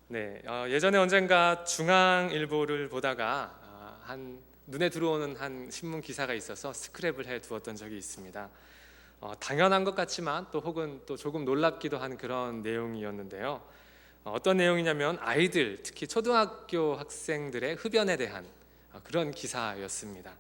네, 예전에 언젠가 중앙일보를 보다가 한 눈에 들어오는 한 신문 기사가 있어서 스크랩을 해 두었던 적이 있습니다. 당연한 것 같지만 또 혹은 또 조금 놀랍기도 한 그런 내용이었는데요. 어떤 내용이냐면 아이들, 특히 초등학교 학생들의 흡연에 대한 그런 기사였습니다.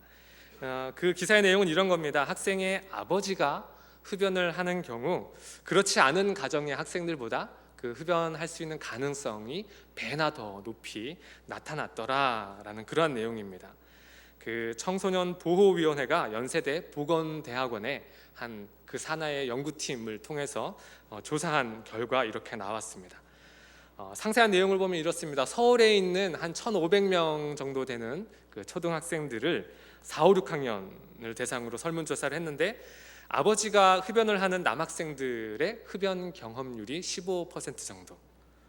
그 기사의 내용은 이런 겁니다. 학생의 아버지가 흡연을 하는 경우 그렇지 않은 가정의 학생들보다 그 흡연할 수 있는 가능성이 배나 더 높이 나타났더라라는 그러한 내용입니다. 그 청소년 보호위원회가 연세대 보건대학원의 한 그 산하의 연구팀을 통해서 조사한 결과 이렇게 나왔습니다. 상세한 내용을 보면 이렇습니다. 서울에 있는 한 1,500명 정도 되는 그 초등학생들을 4, 5, 6학년을 대상으로 설문조사를 했는데 아버지가 흡연을 하는 남학생들의 흡연 경험률이 15% 정도,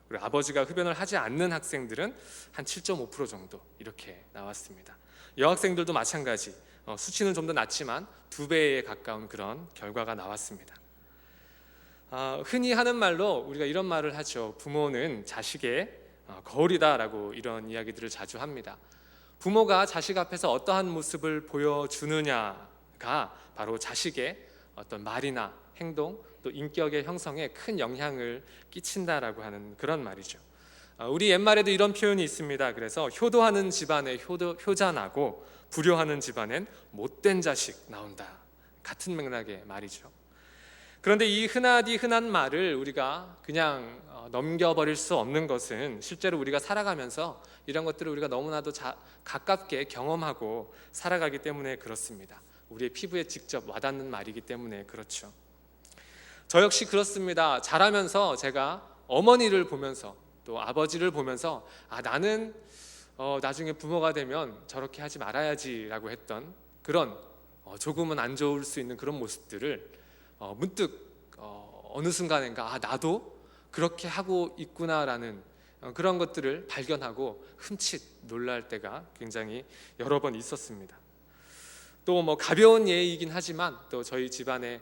그리고 아버지가 흡연을 하지 않는 학생들은 한 7.5% 정도 이렇게 나왔습니다. 여학생들도 마찬가지, 수치는 좀 더 낮지만 2배에 가까운 그런 결과가 나왔습니다. 흔히 하는 말로 우리가 이런 말을 하죠. 부모는 자식의 거울이다라고 이런 이야기들을 자주 합니다. 부모가 자식 앞에서 어떠한 모습을 보여주느냐가 바로 자식의 어떤 말이나 행동 또 인격의 형성에 큰 영향을 끼친다라고 하는 그런 말이죠. 우리 옛말에도 이런 표현이 있습니다. 그래서 효도하는 집안에 효자나고 불효하는 집안엔 못된 자식 나온다. 같은 맥락의 말이죠. 그런데 이 흔하디 흔한 말을 우리가 그냥 넘겨버릴 수 없는 것은 실제로 우리가 살아가면서 이런 것들을 우리가 너무나도 가깝게 경험하고 살아가기 때문에 그렇습니다. 우리의 피부에 직접 와닿는 말이기 때문에 그렇죠. 저 역시 그렇습니다. 자라면서 제가 어머니를 보면서 또 아버지를 보면서 나는 나중에 부모가 되면 저렇게 하지 말아야지라고 했던 그런 조금은 안 좋을 수 있는 그런 모습들을 문득 어느 순간인가 나도 그렇게 하고 있구나라는 그런 것들을 발견하고 흠칫 놀랄 때가 굉장히 여러 번 있었습니다. 또 뭐 가벼운 예이긴 하지만 또 저희 집안에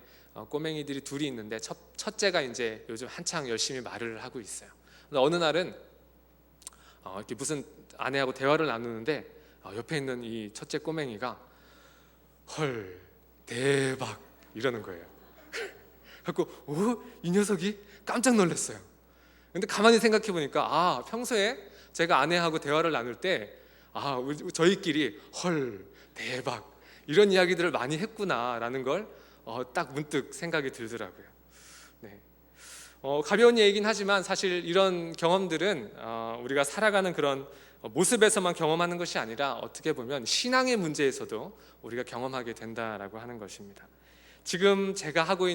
꼬맹이들이 둘이 있는데 첫째가 이제 요즘 한창 열심히 말을 하고 있어요. 근데 어느 날은 이렇게 무슨 아내하고 대화를 나누는데 옆에 있는 이 첫째 꼬맹이가 헐 대박 이러는 거예요. 그래서 이 녀석이 깜짝 놀랐어요. 근데 가만히 생각해 보니까 평소에 제가 아내하고 대화를 나눌 때 저희끼리 헐 대박 이런 이야기들을 많이 했구나라는 걸 딱 문득 생각이 들더라고요. 네. 가벼운 얘기긴 하지만 사실 이런 경험들은 우리가 살아가는 그런 모습에서만 경험하는 것이 아니라 어떻게 보면 신앙의 문제에서도 우리가 경험하게 된다라고 하는 것입니다. 지금 제가 가지고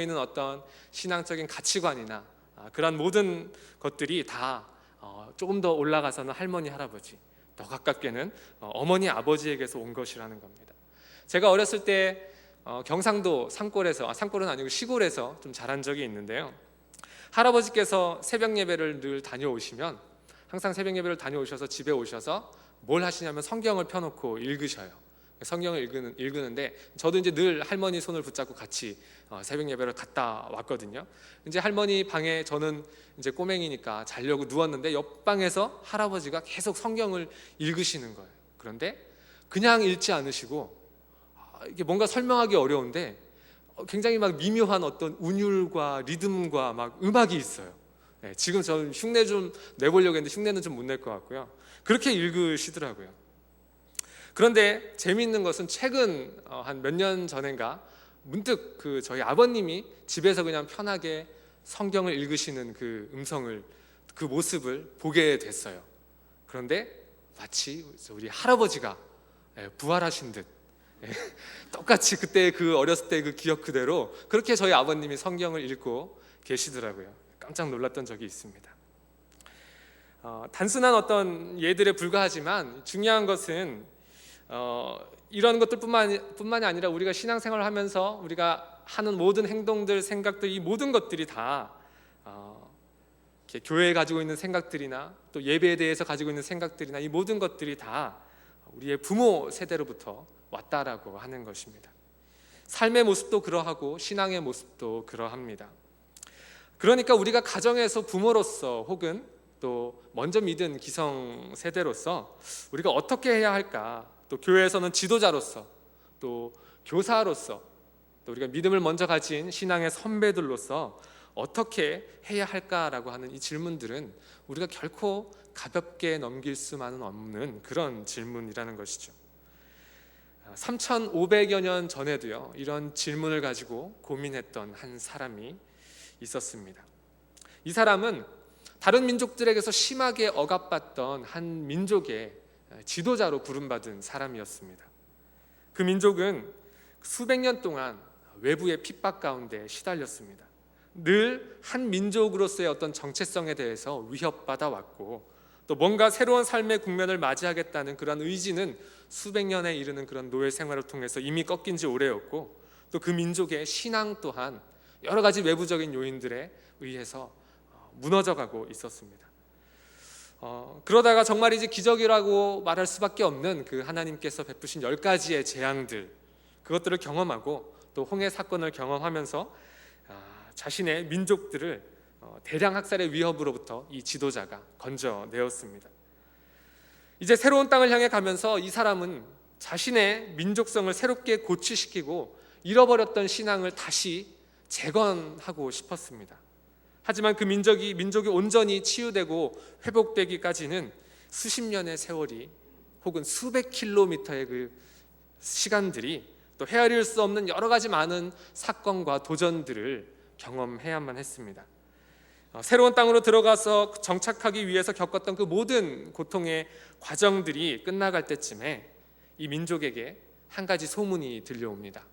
있는 어떤 신앙적인 가치관이나 그런 모든 것들이 다 조금 더 올라가서는 할머니, 할아버지, 더 가깝게는 어머니, 아버지에게서 온 것이라는 겁니다. 제가 어렸을 때 경상도 산골은 아니고 시골에서 좀 자란 적이 있는데요. 할아버지께서 새벽 예배를 늘 다녀오시면 항상 새벽 예배를 다녀오셔서 집에 오셔서 뭘 하시냐면 성경을 펴놓고 읽으셔요. 성경을 읽는데 저도 이제 늘 할머니 손을 붙잡고 같이 새벽 예배를 갔다 왔거든요. 이제 할머니 방에 저는 이제 꼬맹이니까 자려고 누웠는데 옆방에서 할아버지가 계속 성경을 읽으시는 거예요. 그런데 그냥 읽지 않으시고 이게 뭔가 설명하기 어려운데 굉장히 막 미묘한 어떤 운율과 리듬과 막 음악이 있어요. 지금 저는 흉내 좀 내보려고 했는데 흉내는 좀 못 낼 것 같고요. 그렇게 읽으시더라고요. 그런데 재미있는 것은 최근 한 몇 년 전인가 문득 저희 아버님이 집에서 그냥 편하게 성경을 읽으시는 그 모습을 보게 됐어요. 그런데 마치 우리 할아버지가 부활하신 듯 똑같이 그때 어렸을 때 그 기억 그대로 그렇게 저희 아버님이 성경을 읽고 계시더라고요. 깜짝 놀랐던 적이 있습니다. 단순한 어떤 예들에 불과하지만 중요한 것은 이런 것들뿐만이 아니라 우리가 신앙생활을 하면서 우리가 하는 모든 행동들, 생각들, 이 모든 것들이 다 교회에 가지고 있는 생각들이나 또 예배에 대해서 가지고 있는 생각들이나 이 모든 것들이 다 우리의 부모 세대로부터 왔다라고 하는 것입니다. 삶의 모습도 그러하고 신앙의 모습도 그러합니다. 그러니까 우리가 가정에서 부모로서 혹은 또 먼저 믿은 기성 세대로서 우리가 어떻게 해야 할까, 또 교회에서는 지도자로서, 또 교사로서, 또 우리가 믿음을 먼저 가진 신앙의 선배들로서 어떻게 해야 할까라고 하는 이 질문들은 우리가 결코 가볍게 넘길 수만은 없는 그런 질문이라는 것이죠. 3,500여 년 전에도요, 이런 질문을 가지고 고민했던 한 사람이 있었습니다. 이 사람은 다른 민족들에게서 심하게 억압받던 한 민족의 지도자로 부름받은 사람이었습니다. 그 민족은 수백 년 동안 외부의 핍박 가운데 시달렸습니다. 늘 한 민족으로서의 어떤 정체성에 대해서 위협받아 왔고, 또 뭔가 새로운 삶의 국면을 맞이하겠다는 그런 의지는 수백 년에 이르는 그런 노예 생활을 통해서 이미 꺾인 지 오래였고, 또 그 민족의 신앙 또한 여러 가지 외부적인 요인들에 의해서 무너져가고 있었습니다. 그러다가 정말이지 기적이라고 말할 수밖에 없는 그 하나님께서 베푸신 10가지의 재앙들, 그것들을 경험하고 또 홍해 사건을 경험하면서 자신의 민족들을 대량 학살의 위협으로부터 이 지도자가 건져내었습니다. 이제 새로운 땅을 향해 가면서 이 사람은 자신의 민족성을 새롭게 고취시키고 잃어버렸던 신앙을 다시 재건하고 싶었습니다. 하지만 그 민족이 온전히 치유되고 회복되기까지는 수십 년의 세월이, 혹은 수백 킬로미터의 그 시간들이, 또 헤아릴 수 없는 여러 가지 많은 사건과 도전들을 경험해야만 했습니다. 새로운 땅으로 들어가서 정착하기 위해서 겪었던 그 모든 고통의 과정들이 끝나갈 때쯤에 이 민족에게 한 가지 소문이 들려옵니다.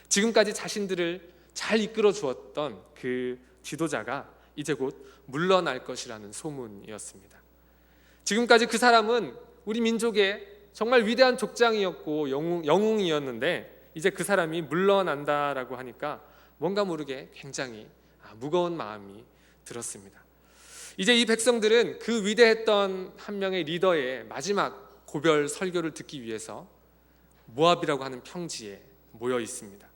지금까지 자신들을 잘 이끌어 주었던 그 지도자가 이제 곧 물러날 것이라는 소문이었습니다. 지금까지 그 사람은 우리 민족의 정말 위대한 족장이었고 영웅이었는데, 이제 그 사람이 물러난다라고 하니까 뭔가 모르게 굉장히 무거운 마음이 들었습니다. 이제 이 백성들은 그 위대했던 한 명의 리더의 마지막 고별 설교를 듣기 위해서 모압이라고 하는 평지에 모여 있습니다.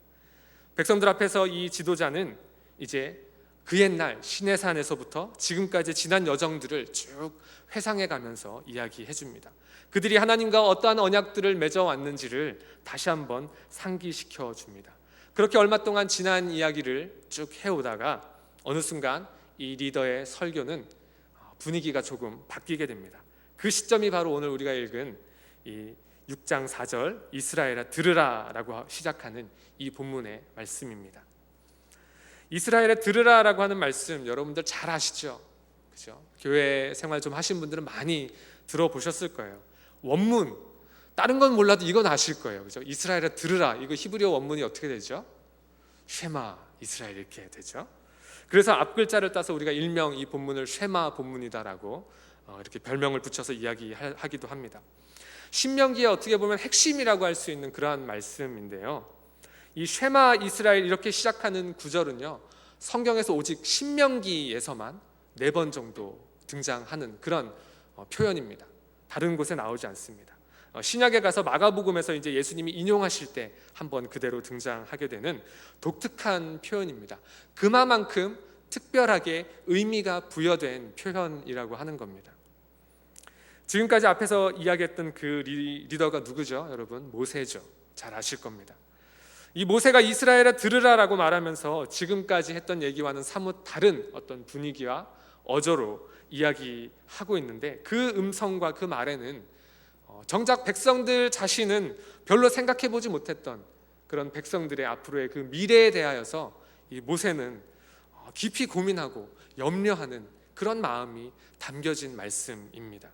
백성들 앞에서 이 지도자는 이제 그 옛날 시내산에서부터 지금까지 지난 여정들을 쭉 회상해 가면서 이야기해 줍니다. 그들이 하나님과 어떠한 언약들을 맺어왔는지를 다시 한번 상기시켜 줍니다. 그렇게 얼마 동안 지난 이야기를 쭉 해오다가 어느 순간 이 리더의 설교는 분위기가 조금 바뀌게 됩니다. 그 시점이 바로 오늘 우리가 읽은 이 6장 4절 이스라엘아 들으라 라고 시작하는 이 본문의 말씀입니다. 이스라엘아 들으라 라고 하는 말씀 여러분들 잘 아시죠? 그죠? 교회 생활 좀 하신 분들은 많이 들어보셨을 거예요. 원문, 다른 건 몰라도 이건 아실 거예요. 그죠? 이스라엘아 들으라, 이거 히브리어 원문이 어떻게 되죠? 쉐마 이스라엘 이렇게 되죠. 그래서 앞글자를 따서 우리가 일명 이 본문을 쉐마 본문이다라고 이렇게 별명을 붙여서 이야기하기도 합니다. 신명기에 어떻게 보면 핵심이라고 할 수 있는 그러한 말씀인데요, 이 쉐마 이스라엘 이렇게 시작하는 구절은요, 성경에서 오직 신명기에서만 4번 정도 등장하는 그런 표현입니다. 다른 곳에 나오지 않습니다. 신약에 가서 마가복음에서 이제 예수님이 인용하실 때 한번 그대로 등장하게 되는 독특한 표현입니다. 그만큼 특별하게 의미가 부여된 표현이라고 하는 겁니다. 지금까지 앞에서 이야기했던 그 리더가 누구죠? 여러분, 모세죠. 잘 아실 겁니다. 이 모세가 이스라엘아 들으라라고 말하면서 지금까지 했던 얘기와는 사뭇 다른 어떤 분위기와 어조로 이야기하고 있는데, 그 음성과 그 말에는 정작 백성들 자신은 별로 생각해보지 못했던 그런 백성들의 앞으로의 그 미래에 대하여서 이 모세는 깊이 고민하고 염려하는 그런 마음이 담겨진 말씀입니다.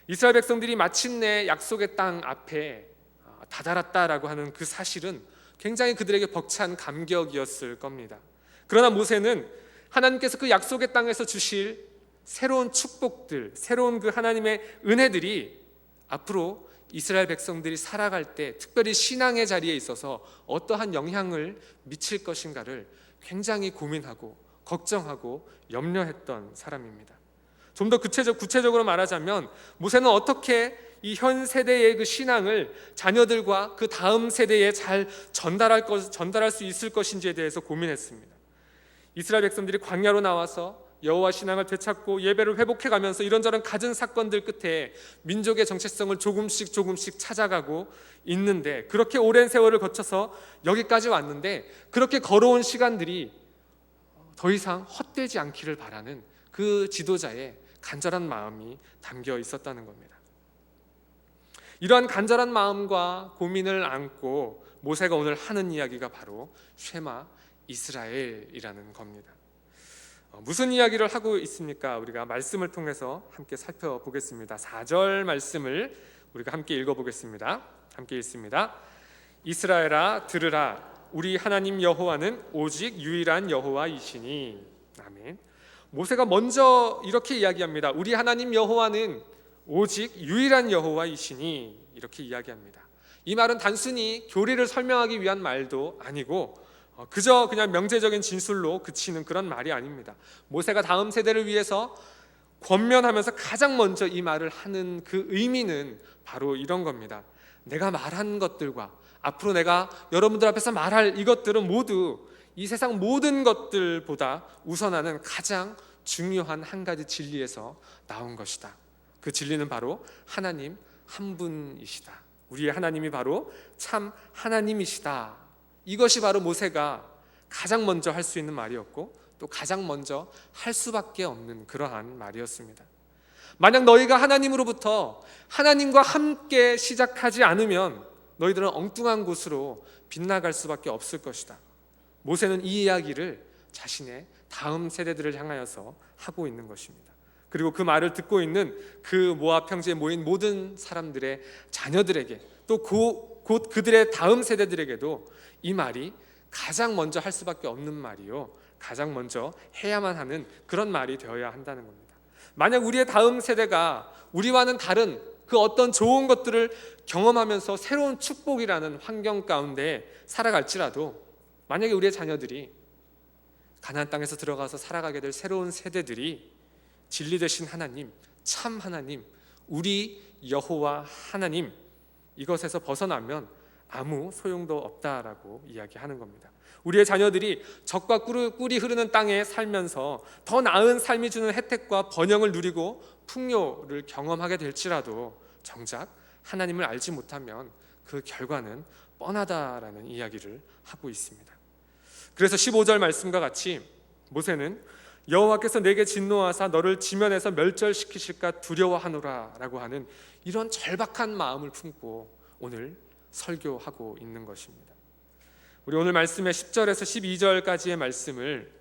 이스라엘 백성들이 마침내 약속의 땅 앞에 다다랐다라고 하는 그 사실은 굉장히 그들에게 벅찬 감격이었을 겁니다. 그러나 모세는 하나님께서 그 약속의 땅에서 주실 새로운 축복들, 새로운 그 하나님의 은혜들이 앞으로 이스라엘 백성들이 살아갈 때 특별히 신앙의 자리에 있어서 어떠한 영향을 미칠 것인가를 굉장히 고민하고 걱정하고 염려했던 사람입니다. 좀 더 구체적으로 말하자면 모세는 어떻게 이 현 세대의 그 신앙을 자녀들과 그 다음 세대에 잘 전달할 수 있을 것인지에 대해서 고민했습니다. 이스라엘 백성들이 광야로 나와서 여호와 신앙을 되찾고 예배를 회복해가면서 이런저런 갖은 사건들 끝에 민족의 정체성을 조금씩 찾아가고 있는데, 그렇게 오랜 세월을 거쳐서 여기까지 왔는데 그렇게 걸어온 시간들이 더 이상 헛되지 않기를 바라는 그 지도자의 간절한 마음이 담겨 있었다는 겁니다. 이러한 간절한 마음과 고민을 안고 모세가 오늘 하는 이야기가 바로 쉐마 이스라엘이라는 겁니다. 무슨 이야기를 하고 있습니까? 우리가 말씀을 통해서 함께 살펴보겠습니다. 4절 말씀을 우리가 함께 읽어보겠습니다. 함께 읽습니다. 이스라엘아 들으라, 우리 하나님 여호와는 오직 유일한 여호와이시니. 아멘. 모세가 먼저 이렇게 이야기합니다. 우리 하나님 여호와는 오직 유일한 여호와이시니, 이렇게 이야기합니다. 이 말은 단순히 교리를 설명하기 위한 말도 아니고 그저 그냥 명제적인 진술로 그치는 그런 말이 아닙니다. 모세가 다음 세대를 위해서 권면하면서 가장 먼저 이 말을 하는 그 의미는 바로 이런 겁니다. 내가 말한 것들과 앞으로 내가 여러분들 앞에서 말할 이것들은 모두 이 세상 모든 것들보다 우선하는 가장 중요한 한 가지 진리에서 나온 것이다. 그 진리는 바로 하나님 한 분이시다. 우리의 하나님이 바로 참 하나님이시다. 이것이 바로 모세가 가장 먼저 할 수 있는 말이었고 또 가장 먼저 할 수밖에 없는 그러한 말이었습니다. 만약 너희가 하나님으로부터 하나님과 함께 시작하지 않으면 너희들은 엉뚱한 곳으로 빗나갈 수밖에 없을 것이다. 모세는 이 이야기를 자신의 다음 세대들을 향하여서 하고 있는 것입니다. 그리고 그 말을 듣고 있는 그 모압 평지에 모인 모든 사람들의 자녀들에게 또 곧 그들의 다음 세대들에게도 이 말이 가장 먼저 할 수밖에 없는 말이요, 가장 먼저 해야만 하는 그런 말이 되어야 한다는 겁니다. 만약 우리의 다음 세대가 우리와는 다른 그 어떤 좋은 것들을 경험하면서 새로운 축복이라는 환경 가운데 살아갈지라도, 만약에 우리의 자녀들이 가나안 땅에서 들어가서 살아가게 될 새로운 세대들이 진리 되신 하나님, 참 하나님, 우리 여호와 하나님, 이것에서 벗어나면 아무 소용도 없다라고 이야기하는 겁니다. 우리의 자녀들이 적과 꿀이 흐르는 땅에 살면서 더 나은 삶이 주는 혜택과 번영을 누리고 풍요를 경험하게 될지라도 정작 하나님을 알지 못하면 그 결과는 뻔하다라는 이야기를 하고 있습니다. 그래서 15절 말씀과 같이 모세는 여호와께서 내게 진노하사 너를 지면에서 멸절시키실까 두려워하노라 라고 하는 이런 절박한 마음을 품고 오늘 설교하고 있는 것입니다. 우리 오늘 말씀의 10절에서 12절까지의 말씀을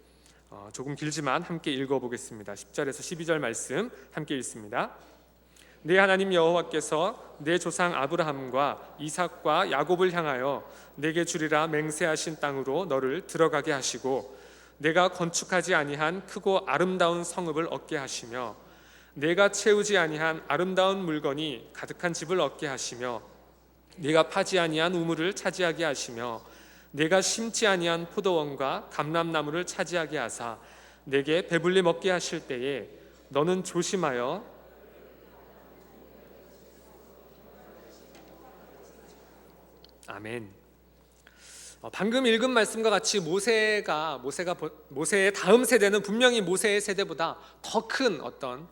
조금 길지만 함께 읽어보겠습니다. 10절에서 12절 말씀 함께 읽습니다. 내 하나님 여호와께서 내 조상 아브라함과 이삭과 야곱을 향하여 내게 주리라 맹세하신 땅으로 너를 들어가게 하시고 내가 건축하지 아니한 크고 아름다운 성읍을 얻게 하시며 내가 채우지 아니한 아름다운 물건이 가득한 집을 얻게 하시며 내가 파지 아니한 우물을 차지하게 하시며 내가 심지 아니한 포도원과 감람나무를 차지하게 하사 내게 배불리 먹게 하실 때에 너는 조심하여 아멘. 방금 읽은 말씀과 같이 모세의 다음 세대는 분명히 모세의 세대보다 더 큰 어떤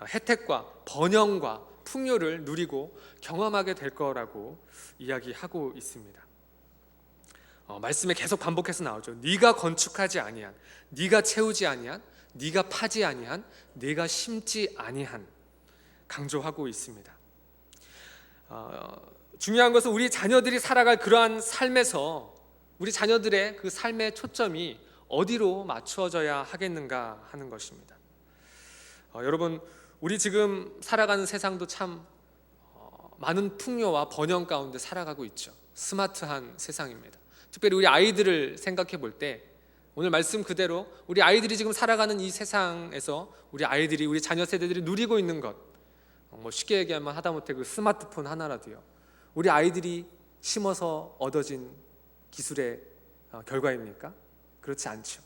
혜택과 번영과 풍요를 누리고 경험하게 될 거라고 이야기하고 있습니다. 말씀에 계속 반복해서 나오죠. 네가 건축하지 아니한, 네가 채우지 아니한, 네가 파지 아니한, 네가 심지 아니한, 강조하고 있습니다. 중요한 것은 우리 자녀들이 살아갈 그러한 삶에서 우리 자녀들의 그 삶의 초점이 어디로 맞추어져야 하겠는가 하는 것입니다. 여러분, 우리 지금 살아가는 세상도 참 많은 풍요와 번영 가운데 살아가고 있죠. 스마트한 세상입니다. 특별히 우리 아이들을 생각해 볼 때 오늘 말씀 그대로 우리 아이들이 지금 살아가는 이 세상에서 우리 자녀 세대들이 누리고 있는 것, 쉽게 얘기하면 하다못해 그 스마트폰 하나라도요, 우리 아이들이 심어서 얻어진 기술의 결과입니까? 그렇지 않죠.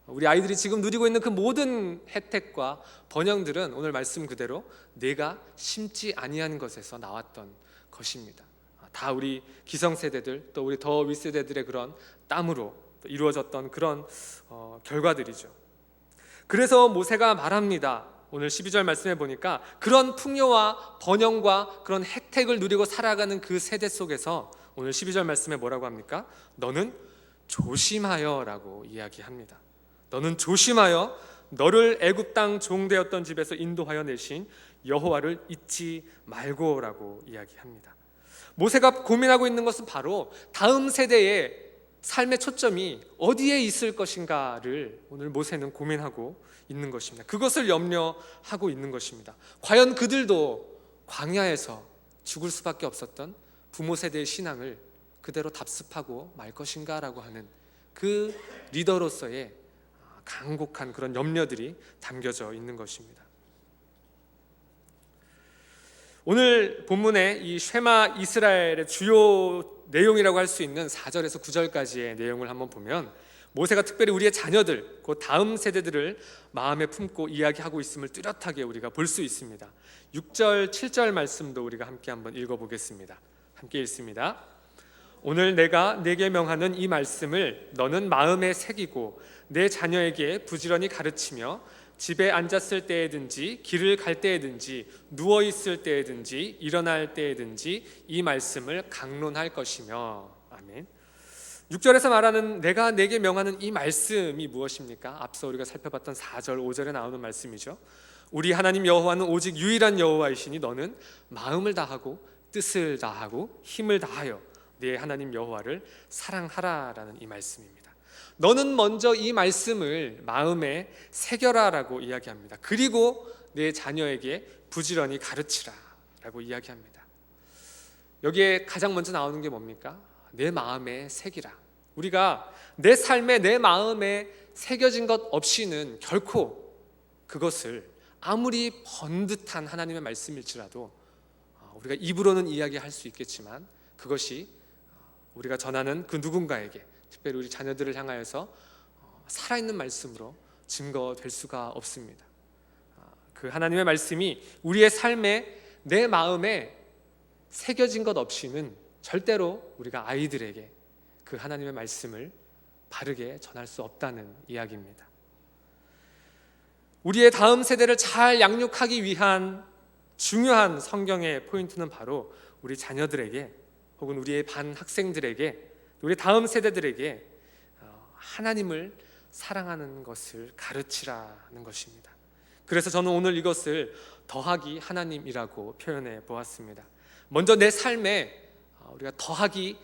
우리 아이들이 지금 누리고 있는 그 모든 혜택과 번영들은 오늘 말씀 그대로 내가 심지 아니한 것에서 나왔던 것입니다. 다 우리 기성세대들 또 우리 더 윗세대들의 그런 땀으로 이루어졌던 그런 결과들이죠. 그래서 모세가 말합니다. 오늘 12절 말씀해 보니까 그런 풍요와 번영과 그런 혜택을 누리고 살아가는 그 세대 속에서 오늘 12절 말씀에 뭐라고 합니까? 너는 조심하여 라고 이야기합니다. 너는 조심하여 너를 애굽 땅 종되었던 집에서 인도하여 내신 여호와를 잊지 말고 라고 이야기합니다. 모세가 고민하고 있는 것은 바로 다음 세대의 삶의 초점이 어디에 있을 것인가를 오늘 모세는 고민하고 있는 것입니다. 그것을 염려하고 있는 것입니다. 과연 그들도 광야에서 죽을 수밖에 없었던 부모 세대의 신앙을 그대로 답습하고 말 것인가라고 하는 그 리더로서의 간곡한 그런 염려들이 담겨져 있는 것입니다. 오늘 본문의 이 쉐마 이스라엘의 주요 내용이라고 할 수 있는 4절에서 9절까지의 내용을 한번 보면 모세가 특별히 우리의 자녀들, 그 다음 세대들을 마음에 품고 이야기하고 있음을 뚜렷하게 우리가 볼 수 있습니다. 6절, 7절 말씀도 우리가 함께 한번 읽어보겠습니다. 함께 읽습니다. 오늘 내가 네게 명하는 이 말씀을 너는 마음에 새기고 내 자녀에게 부지런히 가르치며 집에 앉았을 때에든지 길을 갈 때에든지 누워 있을 때에든지 일어날 때에든지 이 말씀을 강론할 것이며. 아멘. 6절에서 말하는 내가 내게 명하는 이 말씀이 무엇입니까? 앞서 우리가 살펴봤던 4절, 5절에 나오는 말씀이죠. 우리 하나님 여호와는 오직 유일한 여호와이시니 너는 마음을 다하고 뜻을 다하고 힘을 다하여 네 하나님 여호와를 사랑하라라는 이 말씀입니다. 너는 먼저 이 말씀을 마음에 새겨라라고 이야기합니다. 그리고 내 자녀에게 부지런히 가르치라라고 이야기합니다. 여기에 가장 먼저 나오는 게 뭡니까? 내 마음에 새기라. 우리가 내 삶에 내 마음에 새겨진 것 없이는 결코 그것을 아무리 번듯한 하나님의 말씀일지라도 우리가 입으로는 이야기할 수 있겠지만 그것이 우리가 전하는 그 누군가에게, 특별히 우리 자녀들을 향하여서 살아있는 말씀으로 증거될 수가 없습니다. 그 하나님의 말씀이 우리의 삶에 내 마음에 새겨진 것 없이는 절대로 우리가 아이들에게 그 하나님의 말씀을 바르게 전할 수 없다는 이야기입니다. 우리의 다음 세대를 잘 양육하기 위한 중요한 성경의 포인트는 바로 우리 자녀들에게 혹은 우리의 반 학생들에게, 우리 다음 세대들에게 하나님을 사랑하는 것을 가르치라는 것입니다. 그래서 저는 오늘 이것을 더하기 하나님이라고 표현해 보았습니다. 먼저 내 삶에 우리가 더하기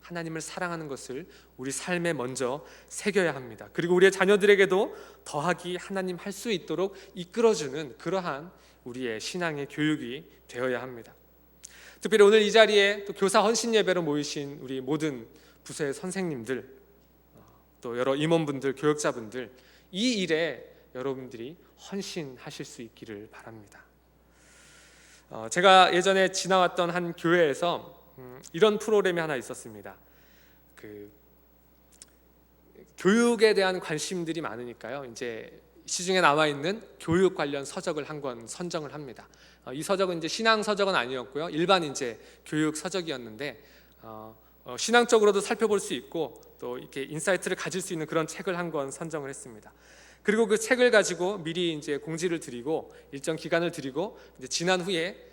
하나님을 사랑하는 것을 우리 삶에 먼저 새겨야 합니다. 그리고 우리의 자녀들에게도 더하기 하나님 할 수 있도록 이끌어주는 그러한 우리의 신앙의 교육이 되어야 합니다. 특별히 오늘 이 자리에 또 교사 헌신 예배로 모이신 우리 모든 부서의 선생님들, 또 여러 임원분들, 교역자분들, 이 일에 여러분들이 헌신하실 수 있기를 바랍니다. 제가 예전에 지나왔던 한 교회에서 이런 프로그램이 하나 있었습니다. 그 교육에 대한 관심들이 많으니까요. 이제 시중에 나와 있는 교육 관련 서적을 한 권 선정을 합니다. 이 서적은 이제 신앙 서적은 아니었고요. 일반 이제 교육 서적이었는데 신앙적으로도 살펴볼 수 있고 또 이렇게 인사이트를 가질 수 있는 그런 책을 한 권 선정을 했습니다. 그리고 그 책을 가지고 미리 이제 공지를 드리고 일정 기간을 드리고 이제 지난 후에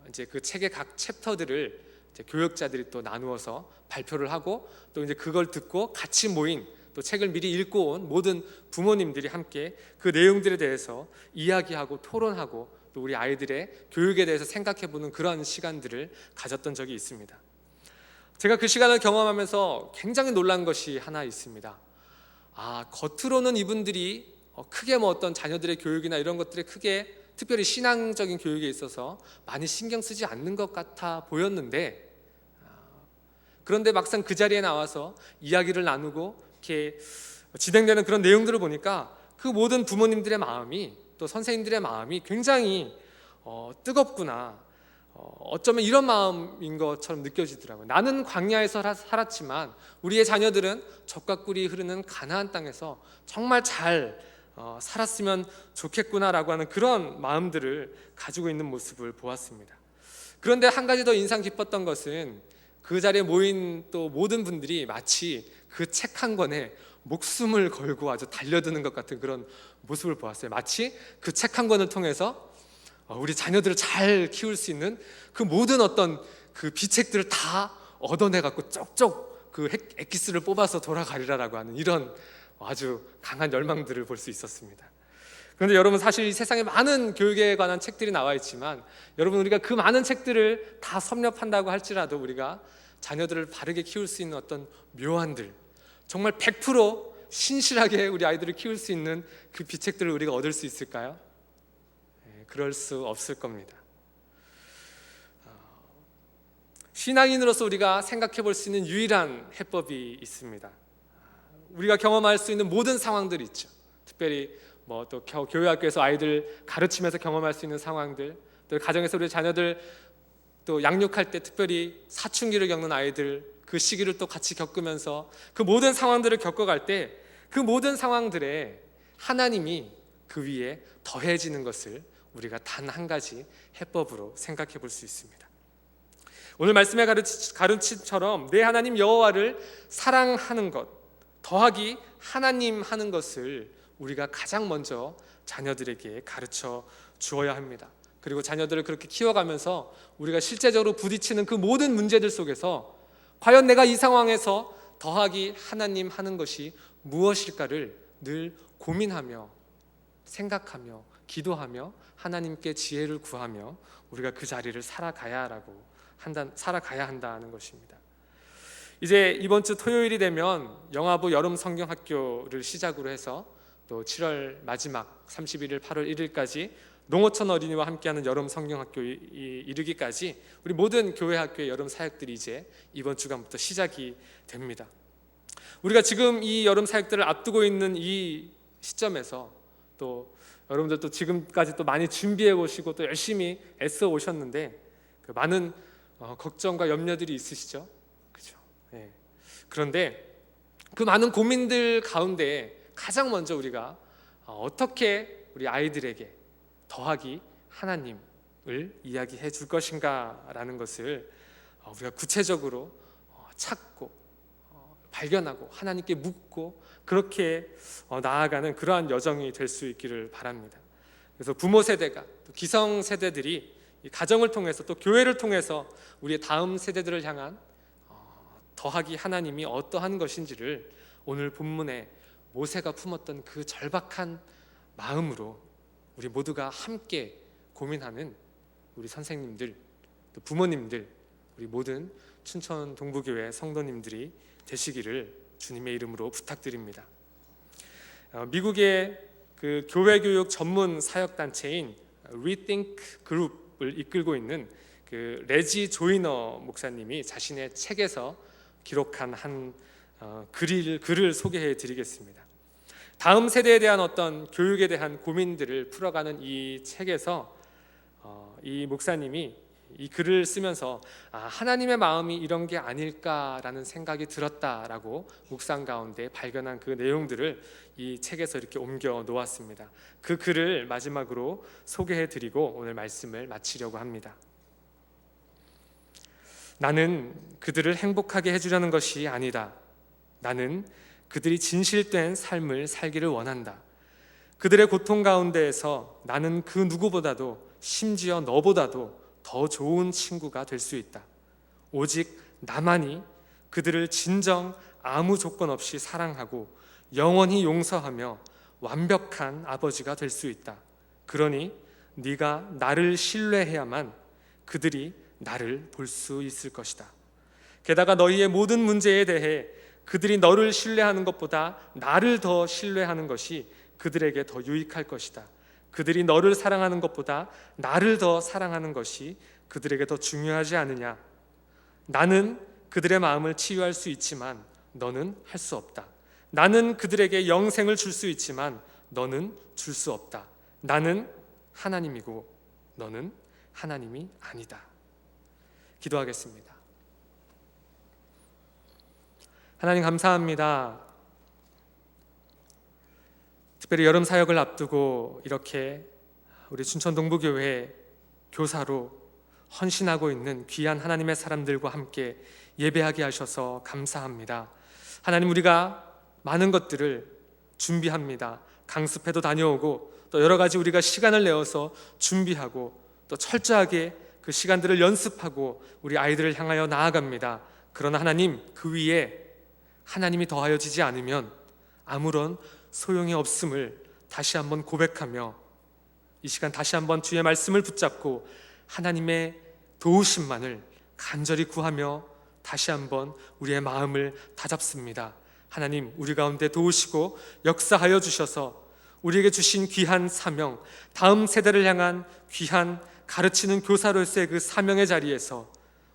이제 그 책의 각 챕터들을 이제 교역자들이 또 나누어서 발표를 하고 또 이제 그걸 듣고 같이 모인 또 책을 미리 읽고 온 모든 부모님들이 함께 그 내용들에 대해서 이야기하고 토론하고 또 우리 아이들의 교육에 대해서 생각해보는 그런 시간들을 가졌던 적이 있습니다. 제가 그 시간을 경험하면서 굉장히 놀란 것이 하나 있습니다. 겉으로는 이분들이 크게 뭐 어떤 자녀들의 교육이나 이런 것들에 크게 특별히 신앙적인 교육에 있어서 많이 신경 쓰지 않는 것 같아 보였는데, 그런데 막상 그 자리에 나와서 이야기를 나누고 이렇게 진행되는 그런 내용들을 보니까 그 모든 부모님들의 마음이 또 선생님들의 마음이 굉장히 뜨겁구나, 어쩌면 이런 마음인 것처럼 느껴지더라고요. 나는 광야에서 살았지만 우리의 자녀들은 젖과 꿀이 흐르는 가나안 땅에서 정말 잘 살았으면 좋겠구나라고 하는 그런 마음들을 가지고 있는 모습을 보았습니다. 그런데 한 가지 더 인상 깊었던 것은 그 자리에 모인 또 모든 분들이 마치 그 책 한 권에 목숨을 걸고 아주 달려드는 것 같은 그런 모습을 보았어요. 마치 그 책 한 권을 통해서 우리 자녀들을 잘 키울 수 있는 그 모든 어떤 그 비책들을 다 얻어내 갖고 쪽쪽 그 엑기스를 뽑아서 돌아가리라라고 하는 이런 아주 강한 열망들을 볼 수 있었습니다. 그런데 여러분, 사실 이 세상에 많은 교육에 관한 책들이 나와 있지만 여러분, 우리가 그 많은 책들을 다 섭렵한다고 할지라도 우리가 자녀들을 바르게 키울 수 있는 어떤 묘안들, 정말 100% 신실하게 우리 아이들을 키울 수 있는 그 비책들을 우리가 얻을 수 있을까요? 그럴 수 없을 겁니다. 신앙인으로서 우리가 생각해 볼 수 있는 유일한 해법이 있습니다. 우리가 경험할 수 있는 모든 상황들이 있죠. 특별히 또 교회 학교에서 아이들 가르치면서 경험할 수 있는 상황들, 또 가정에서 우리 자녀들 또 양육할 때 특별히 사춘기를 겪는 아이들, 그 시기를 또 같이 겪으면서 그 모든 상황들을 겪어갈 때 그 모든 상황들에 하나님이 그 위에 더해지는 것을 우리가 단 한 가지 해법으로 생각해 볼 수 있습니다. 오늘 말씀의 가르침처럼 내 하나님 여호와를 사랑하는 것 더하기 하나님 하는 것을 우리가 가장 먼저 자녀들에게 가르쳐 주어야 합니다. 그리고 자녀들을 그렇게 키워가면서 우리가 실제적으로 부딪히는 그 모든 문제들 속에서 과연 내가 이 상황에서 더하기 하나님 하는 것이 무엇일까를 늘 고민하며 생각하며 기도하며 하나님께 지혜를 구하며 우리가 그 자리를 살아가야 한다는 것입니다. 이제 이번 주 토요일이 되면 영화부 여름 성경학교를 시작으로 해서 또 7월 마지막 31일, 8월 1일까지 농어촌 어린이와 함께하는 여름 성경학교 이르기까지 우리 모든 교회 학교의 여름 사역들이 이제 이번 주간부터 시작이 됩니다. 우리가 지금 이 여름 사역들을 앞두고 있는 이 시점에서 또 여러분들도 지금까지 또 많이 준비해 오시고 또 열심히 애써 오셨는데 그 많은 걱정과 염려들이 있으시죠? 그렇죠? 네. 그런데 그 많은 고민들 가운데 가장 먼저 우리가 어떻게 우리 아이들에게 더하기 하나님을 이야기해 줄 것인가라는 것을 우리가 구체적으로 찾고 발견하고 하나님께 묻고 그렇게 나아가는 그러한 여정이 될 수 있기를 바랍니다. 그래서 부모 세대가 또 기성 세대들이 이 가정을 통해서 또 교회를 통해서 우리의 다음 세대들을 향한 더하기 하나님이 어떠한 것인지를 오늘 본문에 모세가 품었던 그 절박한 마음으로 우리 모두가 함께 고민하는 우리 선생님들, 또 부모님들, 우리 모든 춘천 동부교회 성도님들이 되시기를 주님의 이름으로 부탁드립니다. 미국의 그 교회 교육 전문 사역 단체인 Rethink 그룹을 이끌고 있는 그 레지 조이너 목사님이 자신의 책에서 기록한 한 글을 소개해 드리겠습니다. 다음 세대에 대한 어떤 교육에 대한 고민들을 풀어가는 이 책에서 이 목사님이 이 글을 쓰면서 하나님의 마음이 이런 게 아닐까라는 생각이 들었다라고 묵상 가운데 발견한 그 내용들을 이 책에서 이렇게 옮겨 놓았습니다. 그 글을 마지막으로 소개해 드리고 오늘 말씀을 마치려고 합니다. 나는 그들을 행복하게 해주려는 것이 아니다. 나는 그들이 진실된 삶을 살기를 원한다. 그들의 고통 가운데에서 나는 그 누구보다도 심지어 너보다도 더 좋은 친구가 될 수 있다. 오직 나만이 그들을 진정 아무 조건 없이 사랑하고 영원히 용서하며 완벽한 아버지가 될 수 있다. 그러니 네가 나를 신뢰해야만 그들이 나를 볼 수 있을 것이다. 게다가 너희의 모든 문제에 대해 그들이 너를 신뢰하는 것보다 나를 더 신뢰하는 것이 그들에게 더 유익할 것이다. 그들이 너를 사랑하는 것보다 나를 더 사랑하는 것이 그들에게 더 중요하지 않느냐. 나는 그들의 마음을 치유할 수 있지만 너는 할 수 없다. 나는 그들에게 영생을 줄 수 있지만 너는 줄 수 없다. 나는 하나님이고 너는 하나님이 아니다. 기도하겠습니다. 하나님 감사합니다. 특별히 여름 사역을 앞두고 이렇게 우리 춘천 동부교회 교사로 헌신하고 있는 귀한 하나님의 사람들과 함께 예배하게 하셔서 감사합니다. 하나님, 우리가 많은 것들을 준비합니다. 강습회도 다녀오고 또 여러 가지 우리가 시간을 내어서 준비하고 또 철저하게 그 시간들을 연습하고 우리 아이들을 향하여 나아갑니다. 그러나 하나님, 그 위에 하나님이 더하여지지 않으면 아무런 소용이 없음을 다시 한번 고백하며 이 시간 다시 한번 주의 말씀을 붙잡고 하나님의 도우심만을 간절히 구하며 다시 한번 우리의 마음을 다잡습니다. 하나님, 우리 가운데 도우시고 역사하여 주셔서 우리에게 주신 귀한 사명, 다음 세대를 향한 귀한 가르치는 교사로서의 그 사명의 자리에서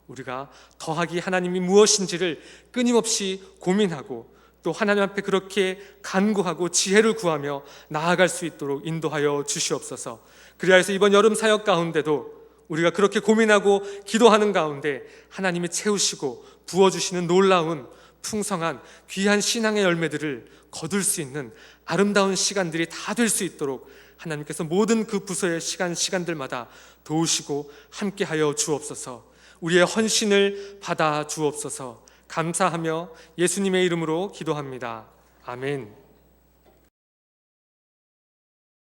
우리가 더하기 하나님이 무엇인지를 끊임없이 고민하고 또 하나님 앞에 그렇게 간구하고 지혜를 구하며 나아갈 수 있도록 인도하여 주시옵소서. 그리하여 이번 여름 사역 가운데도 우리가 그렇게 고민하고 기도하는 가운데 하나님이 채우시고 부어주시는 놀라운 풍성한 귀한 신앙의 열매들을 거둘 수 있는 아름다운 시간들이 다 될 수 있도록 하나님께서 모든 그 부서의 시간들마다 도우시고 함께하여 주옵소서. 우리의 헌신을 받아 주옵소서. 감사하며 예수님의 이름으로 기도합니다. 아멘.